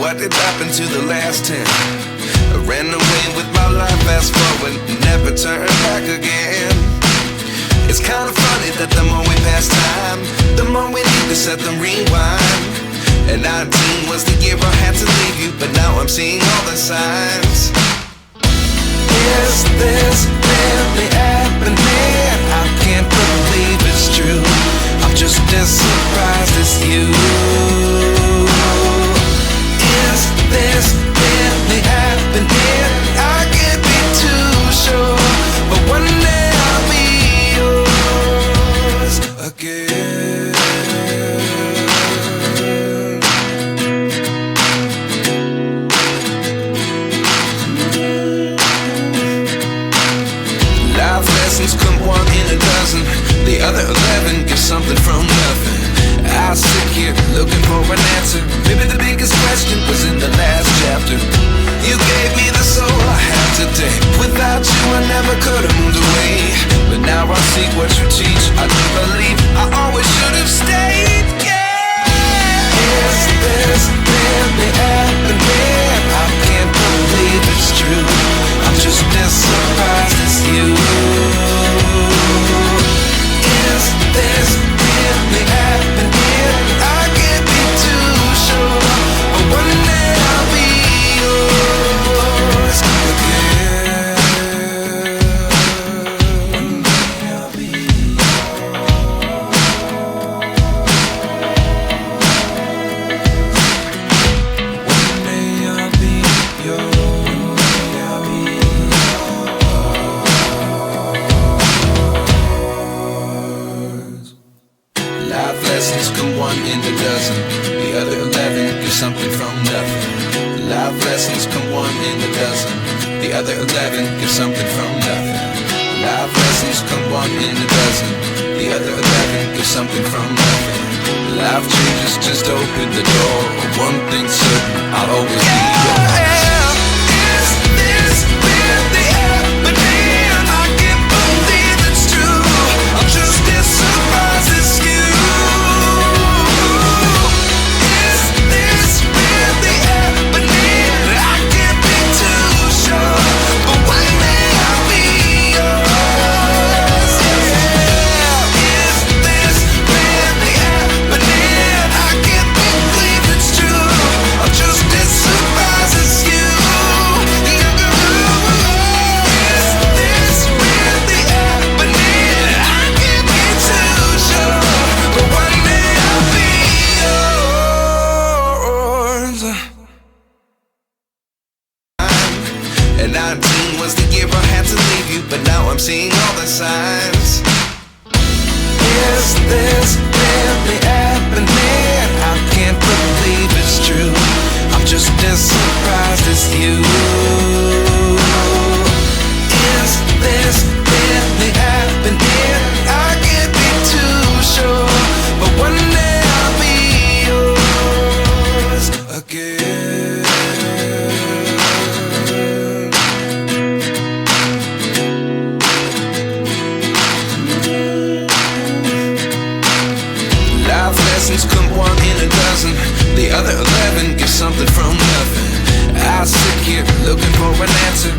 what did happen to the last 10? I ran away with my life, fast forward, never turn back again. It's kind of funny that the more we pass time, the more we need to set them rewind. And 19 was the year I had to leave you, but now I'm seeing all the signs. Is this really happening? I can't believe it's true. I'm just as surprised as you. Is this really happening? I can't be too sure, but one day I'll be yours again. Life lessons come one in a dozen. The other 11 give something from nothing. I sit here looking for an answer. Maybe the biggest question was in the last chapter. You gave me the soul I have today. Without you I never could have moved away. But now I see what you teach. I do believe I always should have stayed. Yeah. Is this really happening? I can't believe it's true. I'm just as surprised as you. Is this really happening? I can't be too sure, but one day I'll be yours again. One day I'll be One day I'll be yours. Life lessons come one in a dozen. The other 11 give something from nothing. Life lessons come one in a dozen. The other 11 give something from nothing. Life lessons come one in a dozen. The other 11 give something from nothing. Life changes just open the door. One thing's certain, I'll always be yours. Is this really happening? I can't believe it's true. I'm just as surprised as you. Is this really happening? I can't be too sure, but one day I'll be yours. Yeah. Is this really happening? I can't believe it's true. I'm just as surprised as you. Is this really happening? I can't be too sure, but one day I'll be yours. And 19 was the year I had to leave you, but now I'm seeing all the signs. Is this really happening? I can't believe it's true. I'm just as surprised as you. Is this really happening? I can't be too sure, but one day I'll be yours again. Life lessons come one in a dozen. The other 11 give something from nothing. I sit here looking for an answer.